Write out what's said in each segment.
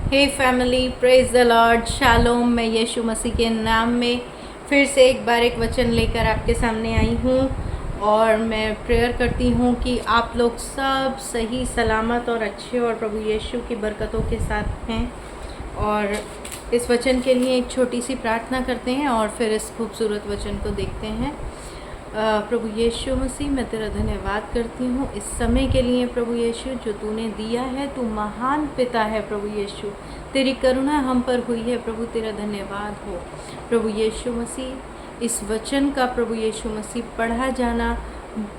Hey family, praise the Lord, shalom. मैं यीशु मसीह के नाम में फिर से एक बार एक वचन लेकर आपके सामने आई हूँ और मैं प्रेयर करती हूँ कि आप लोग सब सही सलामत और अच्छे और प्रभु यीशु की बरकतों के साथ हैं। और इस वचन के लिए एक छोटी सी प्रार्थना करते हैं और फिर इस खूबसूरत वचन को देखते हैं। प्रभु यीशु मसीह, मैं तेरा धन्यवाद करती हूँ इस समय के लिए प्रभु यीशु जो तूने दिया है। तू महान पिता है प्रभु यीशु, तेरी करुणा हम पर हुई है प्रभु, तेरा धन्यवाद हो प्रभु यीशु मसीह। इस वचन का प्रभु यीशु मसीह पढ़ा जाना,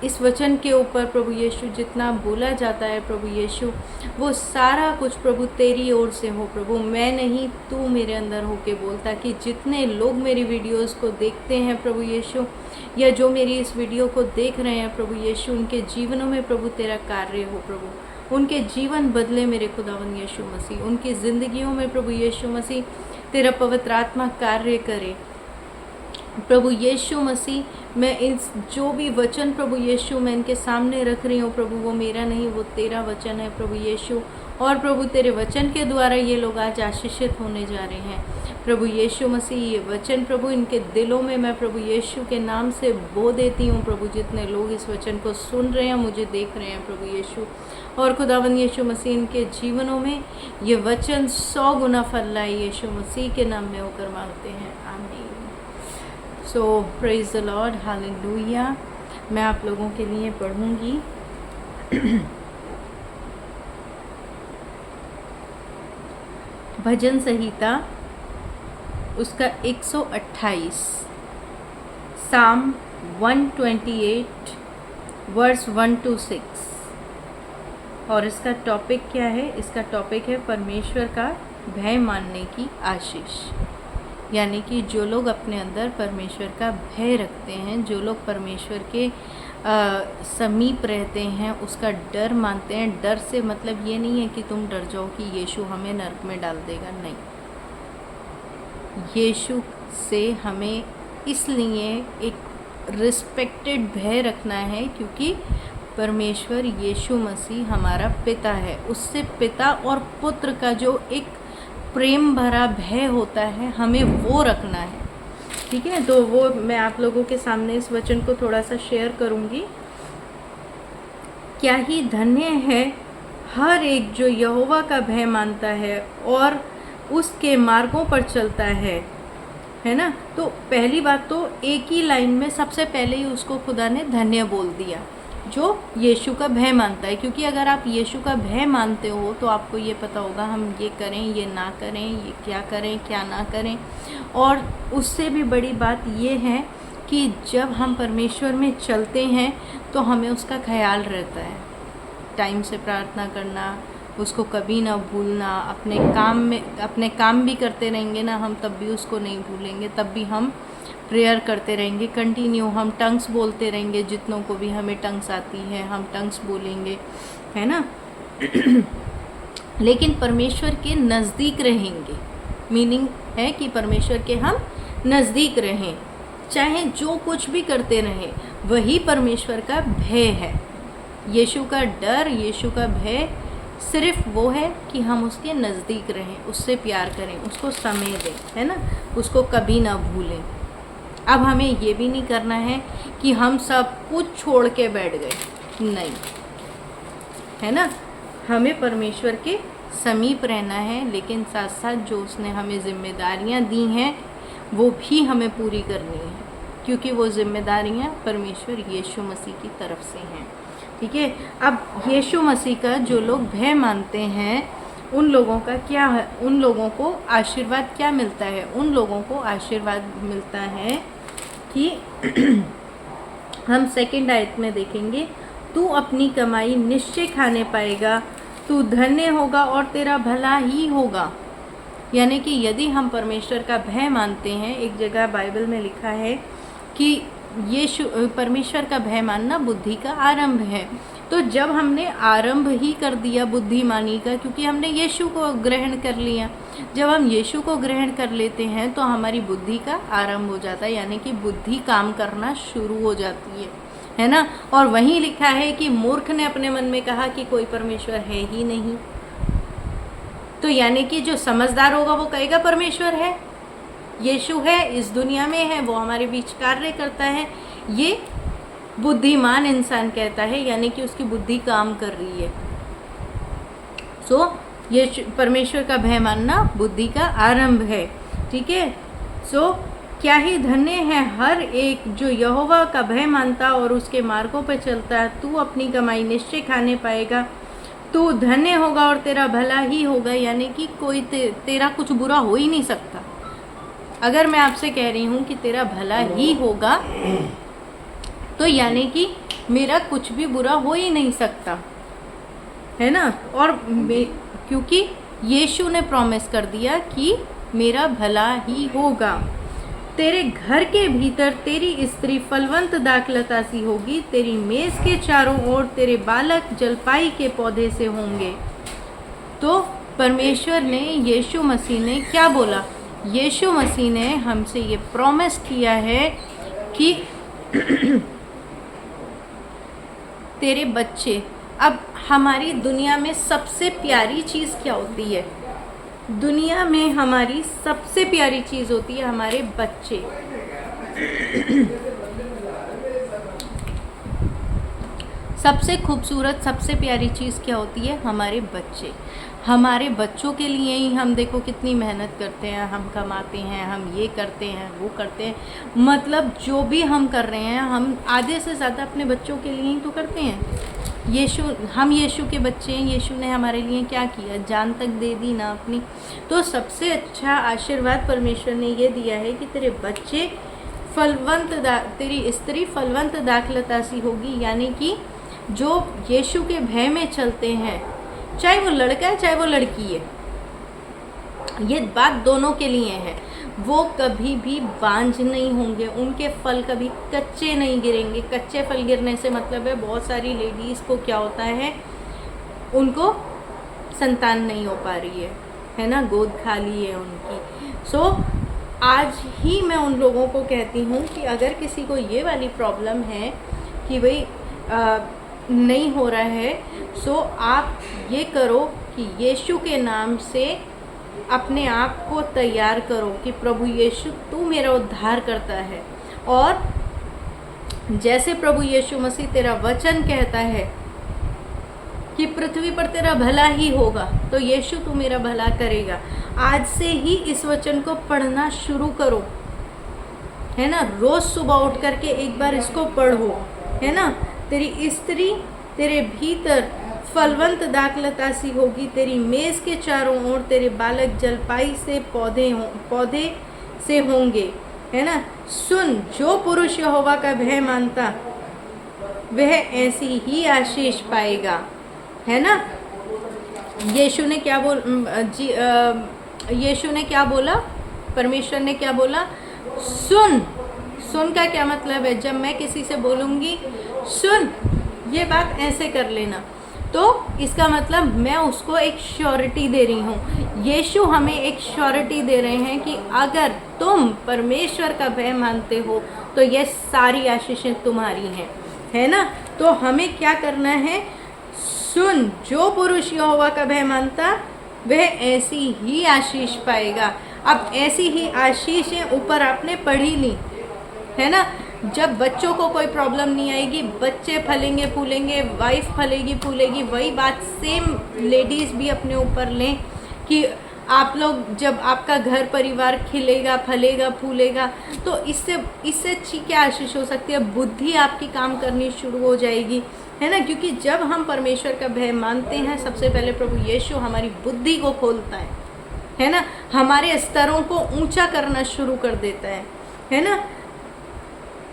इस वचन के ऊपर प्रभु यीशु जितना बोला जाता है प्रभु यीशु, वो सारा कुछ प्रभु तेरी ओर से हो प्रभु। मैं नहीं, तू मेरे अंदर होके बोलता कि जितने लोग मेरी वीडियोस को देखते हैं प्रभु यीशु, या जो मेरी इस वीडियो को देख रहे हैं प्रभु यीशु, उनके जीवनों में प्रभु तेरा कार्य हो प्रभु। उनके जीवन बदले मेरे खुदावन यीशु मसीह, उनकी ज़िंदगियों में प्रभु यीशु मसीह तेरा पवित्र आत्मा कार्य करे प्रभु यीशु मसीह। मैं इस जो भी वचन प्रभु यीशु मैं इनके सामने रख रही हूँ प्रभु, वो मेरा नहीं, वो तेरा वचन है प्रभु यीशु। और प्रभु तेरे वचन के द्वारा ये लोग आज आशीषित होने जा रहे हैं प्रभु यीशु मसीह। ये वचन प्रभु इनके दिलों में मैं प्रभु यीशु के नाम से बो देती हूँ प्रभु। जितने लोग इस वचन को सुन रहे हैं, मुझे देख रहे हैं प्रभु यीशु, और खुदावन यीशु मसीह इनके जीवनों में ये वचन 100 गुना फल लाए यीशु मसीह के नाम में होकर मांगते हैं, आमीन। सो प्रेज द लॉर्ड, हालेलुया। मैं आप लोगों के लिए पढ़ूंगी भजन संहिता उसका 128 साम 128 वर्स 1 to 6। और इसका टॉपिक क्या है? इसका टॉपिक है परमेश्वर का भय मानने की आशीष। यानी कि जो लोग अपने अंदर परमेश्वर का भय रखते हैं, जो लोग परमेश्वर के समीप रहते हैं, उसका डर मानते हैं। डर से मतलब ये नहीं है कि तुम डर जाओ कि यीशु हमें नरक में डाल देगा, नहीं। यीशु से हमें इसलिए एक रिस्पेक्टेड भय रखना है क्योंकि परमेश्वर यीशु मसीह हमारा पिता है। उससे पिता और पुत्र का जो एक प्रेम भरा भय होता है, हमें वो रखना है, ठीक है। तो वो मैं आप लोगों के सामने इस वचन को थोड़ा सा शेयर करूंगी। क्या ही धन्य है हर एक जो यहोवा का भय मानता है और उसके मार्गों पर चलता है ना। तो पहली बात तो एक ही लाइन में सबसे पहले ही उसको खुदा ने धन्य बोल दिया, जो यीशु का भय मानता है। क्योंकि अगर आप यीशु का भय मानते हो तो आपको ये पता होगा हम ये करें, ये ना करें, ये क्या करें, क्या ना करें। और उससे भी बड़ी बात ये है कि जब हम परमेश्वर में चलते हैं तो हमें उसका ख्याल रहता है। टाइम से प्रार्थना करना, उसको कभी ना भूलना। अपने काम भी करते रहेंगे ना हम, तब भी उसको नहीं भूलेंगे। तब भी हम प्रेयर करते रहेंगे कंटिन्यू। हम टंग्स बोलते रहेंगे, जितनों को भी हमें टंग्स आती है हम टंग्स बोलेंगे, है ना। लेकिन परमेश्वर के नज़दीक रहेंगे, मीनिंग है कि परमेश्वर के हम नज़दीक रहें, चाहे जो कुछ भी करते रहें। वही परमेश्वर का भय है। यीशु का डर, यीशु का भय सिर्फ वो है कि हम उसके नज़दीक रहें, उससे प्यार करें, उसको समय दें, है ना, उसको कभी ना भूलें। अब हमें ये भी नहीं करना है कि हम सब कुछ छोड़ के बैठ गए, नहीं, है ना। हमें परमेश्वर के समीप रहना है, लेकिन साथ साथ जो उसने हमें जिम्मेदारियां दी हैं वो भी हमें पूरी करनी है, क्योंकि वो जिम्मेदारियां परमेश्वर यीशु मसीह की तरफ से हैं, ठीक है। अब यीशु मसीह का जो लोग भय मानते हैं उन लोगों का क्या है? उन लोगों को आशीर्वाद क्या मिलता है? उन लोगों को आशीर्वाद मिलता है कि हम 2 आयत में देखेंगे, तू अपनी कमाई निश्चय खाने पाएगा, तू धन्य होगा और तेरा भला ही होगा। यानी कि यदि हम परमेश्वर का भय मानते हैं, एक जगह बाइबल में लिखा है कि परमेश्वर का भय मानना बुद्धि का आरंभ है। तो जब हमने आरंभ ही कर दिया बुद्धिमानी का, क्योंकि हमने यीशु को ग्रहण कर लिया, जब हम यीशु को ग्रहण कर लेते हैं तो हमारी बुद्धि का आरंभ हो जाता है, यानी कि बुद्धि काम करना शुरू हो जाती है ना। और वहीं लिखा है कि मूर्ख ने अपने मन में कहा कि कोई परमेश्वर है ही नहीं, तो यानी कि जो समझदार होगा वो कहेगा परमेश्वर है, यीशु है, इस दुनिया में है, वो हमारे बीच कार्य करता है। ये बुद्धिमान इंसान कहता है, यानी कि उसकी बुद्धि काम कर रही है। सो ये परमेश्वर का भय मानना बुद्धि का आरंभ है। ठीक है। सो क्या ही धन्य है हर एक जो यहोवा का भय मानता और उसके मार्गों पर चलता है। तू अपनी कमाई निश्चय खाने पाएगा, तू धन्य होगा और तेरा भला ही होगा। यानी कि कोई तेरा कुछ बुरा हो ही नहीं सकता। अगर मैं आपसे कह रही हूँ कि तेरा भला ही होगा, तो यानी कि मेरा कुछ भी बुरा हो ही नहीं सकता, है ना। और क्योंकि यीशु ने प्रॉमिस कर दिया कि मेरा भला ही होगा। तेरे घर के भीतर तेरी स्त्री फलवंत दाखलता सी होगी, तेरी मेज के चारों ओर तेरे बालक जलपाई के पौधे से होंगे। तो परमेश्वर ने, यीशु मसीह ने क्या बोला? यीशु मसीह ने हमसे ये प्रॉमिस किया है कि तेरे बच्चे। अब हमारी दुनिया में सबसे प्यारी चीज़ क्या होती है? दुनिया में हमारी सबसे प्यारी चीज़ होती है हमारे बच्चे। सबसे खूबसूरत, सबसे प्यारी चीज़ क्या होती है? हमारे बच्चे। हमारे बच्चों के लिए ही हम देखो कितनी मेहनत करते हैं, हम कमाते हैं, हम ये करते हैं, वो करते हैं। मतलब जो भी हम कर रहे हैं, हम आधे से ज़्यादा अपने बच्चों के लिए ही तो करते हैं। हम यीशु के बच्चे हैं। यीशु ने हमारे लिए क्या किया? जान तक दे दी ना अपनी। तो सबसे अच्छा आशीर्वाद परमेश्वर ने ये दिया है कि तेरे बच्चे तेरी स्त्री फलवंत दाखलता सी होगी। यानी कि जो यीशु के भय में चलते हैं, चाहे वो लड़का है चाहे वो लड़की है, ये बात दोनों के लिए है। वो कभी भी बांझ नहीं होंगे, उनके फल कभी कच्चे नहीं गिरेंगे। कच्चे फल गिरने से मतलब है बहुत सारी लेडीज़ को क्या होता है, उनको संतान नहीं हो पा रही है ना, गोद खाली है उनकी। सो आज ही मैं उन लोगों को कहती हूँ कि अगर किसी को ये वाली प्रॉब्लम है कि भाई नहीं हो रहा है, सो आप ये करो कि यीशु के नाम से अपने आप को तैयार करो कि प्रभु यीशु तू मेरा उद्धार करता है। और जैसे प्रभु यीशु मसीह तेरा वचन कहता है कि पृथ्वी पर तेरा भला ही होगा, तो यीशु तू मेरा भला करेगा। आज से ही इस वचन को पढ़ना शुरू करो, है ना। रोज़ सुबह उठ करके एक बार इसको पढ़ो, है ना। तेरी स्त्री तेरे भीतर फलवंत दाखलता सी होगी, तेरी मेज़ के चारों ओर तेरे बालक जलपाई से पौधे से होंगे, है ना। सुन, जो पुरुष यहोवा का भय मानता वह ऐसी ही आशीष पाएगा, है ना। यीशु ने क्या बोला? परमेश्वर ने क्या बोला? सुन का क्या मतलब है? जब मैं किसी से बोलूँगी सुन, ये बात ऐसे कर लेना, तो इसका मतलब मैं उसको एक श्योरिटी दे रही हूँ। यीशु हमें एक श्योरिटी दे रहे हैं कि अगर तुम परमेश्वर का भय मानते हो तो ये सारी आशीषें तुम्हारी हैं, है ना। तो हमें क्या करना है? सुन, जो पुरुष यहोवा का भय मानता वह ऐसी ही आशीष पाएगा। अब ऐसी ही आशीषें ऊपर आपने पढ़ी ली, है ना। जब बच्चों को कोई प्रॉब्लम नहीं आएगी, बच्चे फलेंगे फूलेंगे, वाइफ फलेगी फूलेगी। वही बात सेम लेडीज़ भी अपने ऊपर लें कि आप लोग जब आपका घर परिवार खिलेगा, फलेगा, फूलेगा, तो इससे अच्छी क्या आशीष हो सकती है? बुद्धि आपकी काम करनी शुरू हो जाएगी, है ना। क्योंकि जब हम परमेश्वर का भय मानते हैं, सबसे पहले प्रभु यीशु हमारी बुद्धि को खोलता है ना। हमारे स्तरों को ऊंचा करना शुरू कर देता है ना।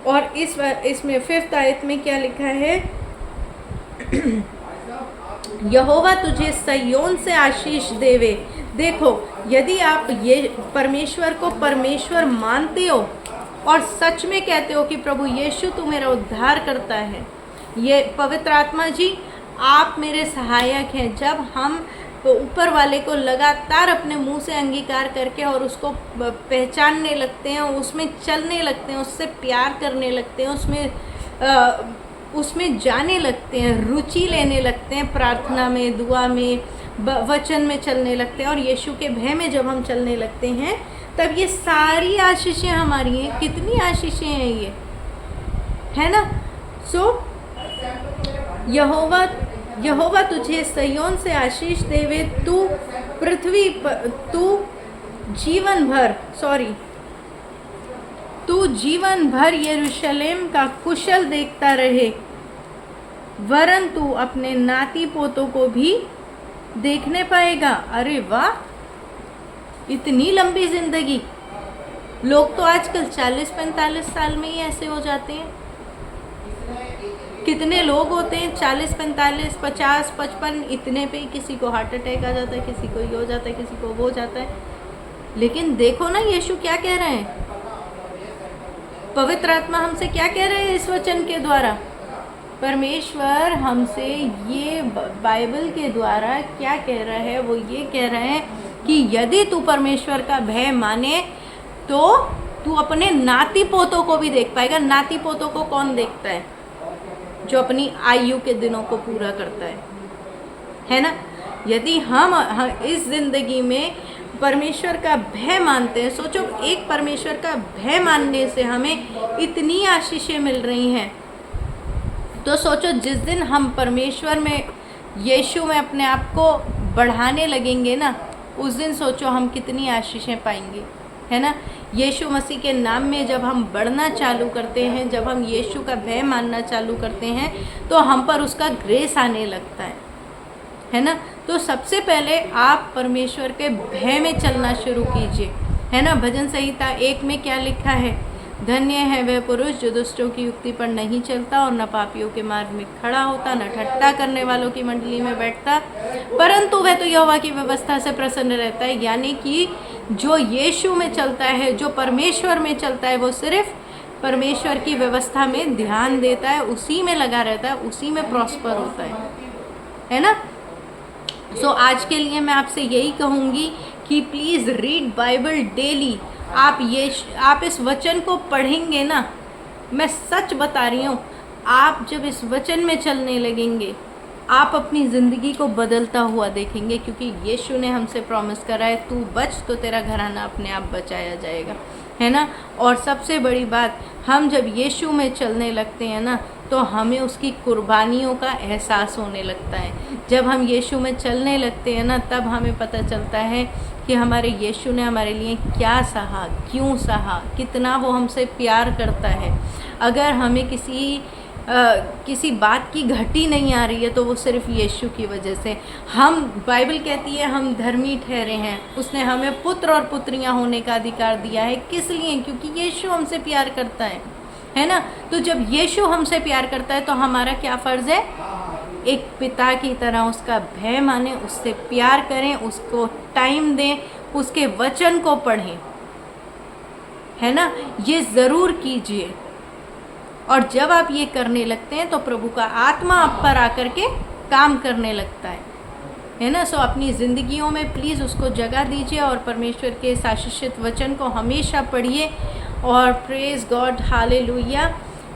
और इसमें 5th आयत में क्या लिखा है? यहोवा तुझे सयोन से आशीष देवे। देखो, यदि आप ये परमेश्वर को परमेश्वर मानते हो और सच में कहते हो कि प्रभु यीशु तू मेरा उद्धार करता है, ये पवित्र आत्मा जी आप मेरे सहायक हैं, जब हम तो ऊपर वाले को लगातार अपने मुंह से अंगीकार करके और उसको पहचानने लगते हैं, उसमें चलने लगते हैं, उससे प्यार करने लगते हैं, उसमें जाने लगते हैं, रुचि लेने लगते हैं, प्रार्थना में, दुआ में, वचन में चलने लगते हैं और यीशु के भय में जब हम चलने लगते हैं, तब ये सारी आशीषें हमारी हैं। कितनी आशीषें हैं ये, है ना। यहोवा तुझे सिय्योन से आशीष देवे, तू जीवन भर यरूशलेम का कुशल देखता रहे, वरन तू अपने नाती पोतों को भी देखने पाएगा। अरे वाह, इतनी लंबी जिंदगी। लोग तो आजकल 40-45 साल में ही ऐसे हो जाते हैं। कितने लोग होते हैं 40, 45, 50, 55, इतने पे ही किसी को हार्ट अटैक आ जाता है, किसी को ये हो जाता है, किसी को वो हो जाता है। लेकिन देखो ना यीशु क्या कह रहे हैं, पवित्र आत्मा हमसे क्या कह रहे हैं इस वचन के द्वारा। परमेश्वर हमसे ये बाइबल के द्वारा क्या कह रहा है, वो ये कह रहे हैं कि यदि तू परमेश्वर का भय माने तो तू अपने नाती पोतों को भी देख पाएगा। नाती पोतों को कौन देखता है? जो अपनी आयु के दिनों को पूरा करता है ना। यदि हम इस जिंदगी में परमेश्वर का भय मानते हैं, सोचो एक परमेश्वर का भय मानने से हमें इतनी आशीषें मिल रही हैं, तो सोचो जिस दिन हम परमेश्वर में, यीशु में अपने आप को बढ़ाने लगेंगे ना, उस दिन सोचो हम कितनी आशीषें पाएंगे, है ना। यीशु मसीह के नाम में जब हम बढ़ना चालू करते हैं, जब हम यीशु का भय मानना चालू करते हैं, तो हम पर उसका ग्रेस आने लगता है ना। तो सबसे पहले आप परमेश्वर के भय में चलना शुरू कीजिए, है ना। भजन संहिता 1 में क्या लिखा है? धन्य है वह पुरुष जो दुष्टों की युक्ति पर नहीं चलता और न पापियों के मार्ग में खड़ा होता, न ठट्ठा करने वालों की मंडली में बैठता, परंतु वह तो यहोवा की व्यवस्था से प्रसन्न रहता है। यानी कि जो यीशु में चलता है, जो परमेश्वर में चलता है, वो सिर्फ परमेश्वर की व्यवस्था में ध्यान देता है, उसी में लगा रहता है, उसी में प्रॉस्पर होता है ना। सो आज के लिए मैं आपसे यही कहूँगी कि प्लीज़ रीड बाइबल डेली। आप इस वचन को पढ़ेंगे ना, मैं सच बता रही हूँ, आप जब इस वचन में चलने लगेंगे, आप अपनी ज़िंदगी को बदलता हुआ देखेंगे, क्योंकि यीशु ने हमसे प्रॉमिस करा है, तू बच तो तेरा घराना अपने आप बचाया जाएगा, है ना। और सबसे बड़ी बात, हम जब यीशु में चलने लगते हैं ना, तो हमें उसकी कुर्बानियों का एहसास होने लगता है। जब हम यीशु में चलने लगते हैं ना, तब हमें पता चलता है कि हमारे यीशु ने हमारे लिए क्या सहा, क्यों सहा, कितना वो हमसे प्यार करता है। अगर हमें किसी बात की घटी नहीं आ रही है, तो वो सिर्फ यीशु की वजह से। हम, बाइबल कहती है हम धर्मी ठहरे हैं, उसने हमें पुत्र और पुत्रियां होने का अधिकार दिया है। किस लिए? क्योंकि यीशु हमसे प्यार करता है ना। तो जब यीशु हमसे प्यार करता है, तो हमारा क्या फ़र्ज़ है? एक पिता की तरह उसका भय माने, उससे प्यार करें, उसको टाइम दें, उसके वचन को पढ़ें, है ना। ये ज़रूर कीजिए। और जब आप ये करने लगते हैं, तो प्रभु का आत्मा आप पर आकर के काम करने लगता है ना। सो अपनी ज़िंदगियों में प्लीज़ उसको जगह दीजिए और परमेश्वर के आशीषित वचन को हमेशा पढ़िए। और प्रेज़ गॉड, हालेलुया।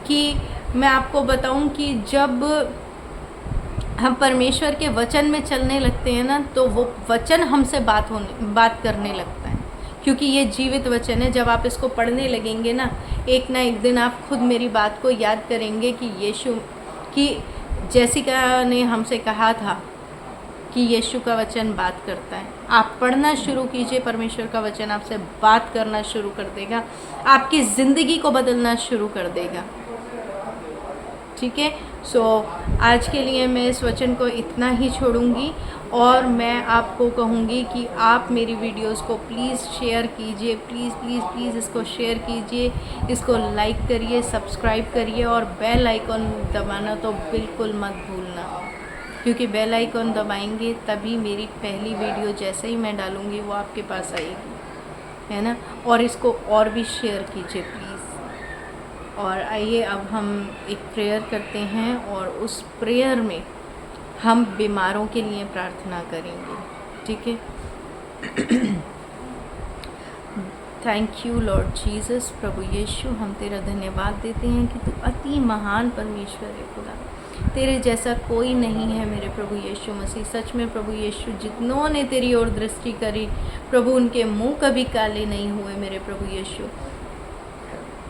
कि मैं आपको बताऊं कि जब हम परमेश्वर के वचन में चलने लगते हैं ना, तो वो वचन हमसे बात करने लगता है, क्योंकि ये जीवित वचन है। जब आप इसको पढ़ने लगेंगे ना, एक ना एक दिन आप खुद मेरी बात को याद करेंगे कि यीशु की, जैसिका ने हमसे कहा था कि यीशु का वचन बात करता है। आप पढ़ना शुरू कीजिए, परमेश्वर का वचन आपसे बात करना शुरू कर देगा, आपकी ज़िंदगी को बदलना शुरू कर देगा। ठीक है। सो आज के लिए मैं इस वचन को इतना ही छोड़ूंगी, और मैं आपको कहूँगी कि आप मेरी वीडियोस को प्लीज़ शेयर कीजिए, प्लीज़ प्लीज़ प्लीज़ इसको शेयर कीजिए, इसको लाइक करिए, सब्सक्राइब करिए, और बेल आइकॉन दबाना तो बिल्कुल मत भूलना, क्योंकि बेल आइकॉन दबाएंगे तभी मेरी पहली वीडियो जैसे ही मैं डालूँगी वो आपके पास आएगी, है ना। और इसको और भी शेयर कीजिए प्लीज़। और आइए अब हम एक प्रेयर करते हैं, और उस प्रेयर में हम बीमारों के लिए प्रार्थना करेंगे। ठीक है। Thank you Lord Jesus. प्रभु यीशु, हम तेरा धन्यवाद देते हैं कि तू अति महान परमेश्वर है खुदा। तेरे जैसा कोई नहीं है मेरे प्रभु यीशु मसीह। सच में प्रभु यीशु, जितनों ने तेरी ओर दृष्टि करी प्रभु, उनके मुंह कभी काले नहीं हुए मेरे प्रभु यीशु।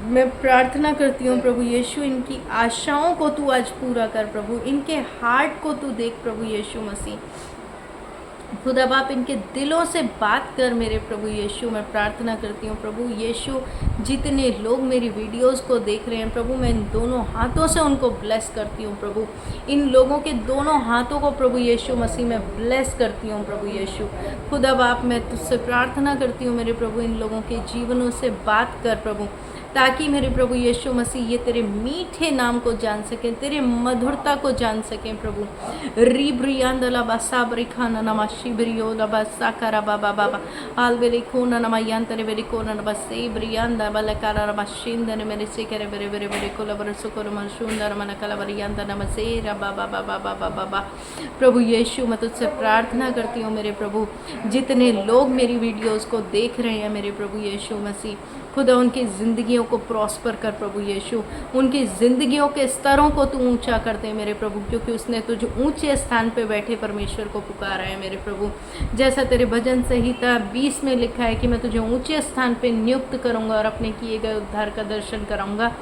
मैं प्रार्थना करती हूँ प्रभु यीशु, इनकी आशाओं को तू आज पूरा कर प्रभु, इनके हार्ट को तू देख प्रभु यीशु मसीह। खुदा बाप, इनके दिलों से बात कर मेरे प्रभु यीशु। मैं प्रार्थना करती हूँ प्रभु यीशु, जितने लोग मेरी वीडियोस को देख रहे हैं प्रभु, मैं इन दोनों हाथों से उनको ब्लेस करती हूँ प्रभु। इन लोगों के दोनों हाथों को प्रभु यीशु मसीह मैं ब्लेस करती हूँ प्रभु यीशु। खुदा बाप, मैं तुझसे प्रार्थना करती हूँ मेरे प्रभु, इन लोगों के जीवनों से बात कर प्रभु, ताकि मेरे प्रभु यीशु मसीह ये तेरे मीठे नाम को जान सकें, तेरे मधुरता को जान सकें प्रभु। री ब्रियांदला बासा ब्रिखाना नमा शिब्रियो लबा साकारा बाबा बाबा आल बेरी खोना नमा यांतरे बेरी कोना नमा से ब्रियांदा बलकारा नमा शिंदने मेरे से करे बेरे बेरे बेरे कोलबर सुकर मन सुंदर मन कलबर यांदा नमा से बाबा बाबा बाबा बाबा। प्रभु यीशु, मैं तुझसे प्रार्थना करती हूँ मेरे प्रभु, जितने लोग मेरी वीडियोस को देख रहे हैं मेरे प्रभु यीशु मसीह, खुदा उनकी ज़िंदगियों को प्रॉस्पर कर प्रभु यीशु, उनकी ज़िंदगियों के स्तरों को तू ऊंचा कर दे मेरे प्रभु, क्योंकि उसने तुझे ऊंचे स्थान पे बैठे परमेश्वर को पुकारा है मेरे प्रभु। जैसा तेरे भजन संहिता 20 में लिखा है कि मैं तुझे ऊंचे स्थान पे नियुक्त करूंगा और अपने किए गए उद्धार का दर्शन कराऊंगा।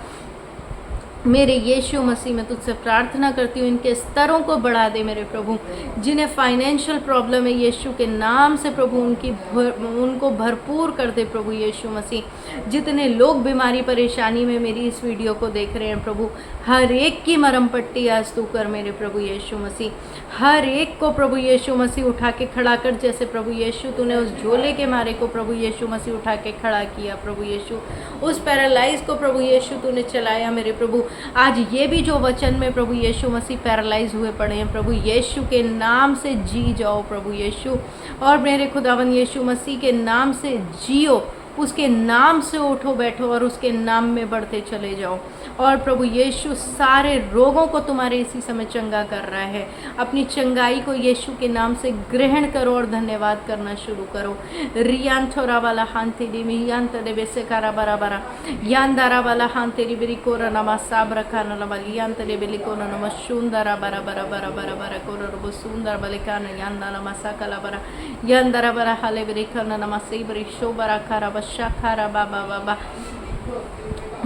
मेरे यीशु मसीह, मैं तुझसे प्रार्थना करती हूँ, इनके स्तरों को बढ़ा दे मेरे प्रभु। जिन्हें फाइनेंशियल प्रॉब्लम है यीशु के नाम से प्रभु उनको भरपूर कर दे प्रभु यीशु मसीह। जितने लोग बीमारी परेशानी में मेरी इस वीडियो को देख रहे हैं प्रभु, हर एक की मरहम पट्टी आज तू कर मेरे प्रभु यीशु मसीह। हर एक को प्रभु यीशु मसीह उठा के खड़ा कर, जैसे प्रभु यीशु तूने उस झोले के मारे को प्रभु यीशु मसीह उठा के खड़ा किया प्रभु यीशु। उस पैरालाइज को प्रभु यीशु तूने चलाया मेरे प्रभु। आज ये भी जो वचन में प्रभु यीशु मसीह पैरालाइज हुए पड़े हैं प्रभु यीशु के नाम से जी जाओ प्रभु यीशु, और मेरे खुदावन यीशु मसीह के नाम से जियो, उसके नाम से उठो बैठो और उसके नाम में बढ़ते चले जाओ। और प्रभु यीशु, सारे रोगों को तुम्हारे इसी समय चंगा कर रहा है। अपनी चंगाई को यीशु के नाम से ग्रहण करो और धन्यवाद करना शुरू करो। रियान थोरा वाला हान तेरी मियान तदे बेसे कारा बरा बरा यान दारा वाला हान तेरी बेरी कोरा नमा साब रखा नमा लियान तदे बेली कोरा नमा शुंदरा बरा बरा बरा बरा बरा कोरा रबो सुंदर बलिकान यान दारा मसा कला बरा यान दारा बरा हाले बेरी करना नमा से बरी शो बरा खारा बशा खारा बाबा बाबा।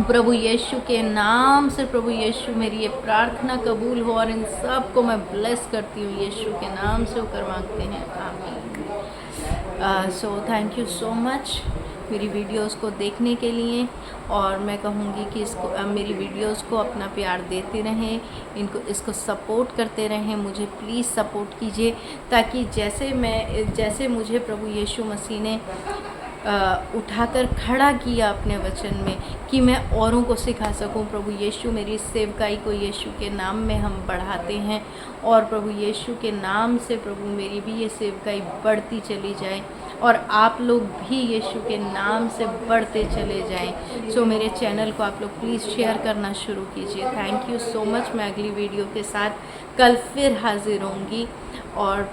प्रभु यीशु के नाम से प्रभु यीशु, मेरी ये प्रार्थना कबूल हो और इन सब को मैं ब्लेस करती हूँ यीशु के नाम से होकर मांगते हैं, आमीन। So thank you so much मेरी वीडियोस को देखने के लिए, और मैं कहूँगी कि इसको मेरी वीडियोस को अपना प्यार देते रहें, इसको सपोर्ट करते रहें। मुझे प्लीज़ सपोर्ट कीजिए, ताकि जैसे मुझे प्रभु यीशु मसीह ने उठाकर खड़ा किया अपने वचन में, कि मैं औरों को सिखा सकूं प्रभु यीशु। मेरी सेवकाई को यीशु के नाम में हम बढ़ाते हैं, और प्रभु यीशु के नाम से प्रभु मेरी भी ये सेवकाई बढ़ती चली जाए, और आप लोग भी यीशु के नाम से बढ़ते चले जाएं। सो मेरे चैनल को आप लोग प्लीज़ शेयर करना शुरू कीजिए। Thank you so much. मैं अगली वीडियो के साथ कल फिर हाजिर होंगी, और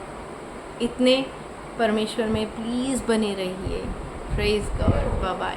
इतने परमेश्वर में प्लीज़ बने रहिए। Praise God, bye bye.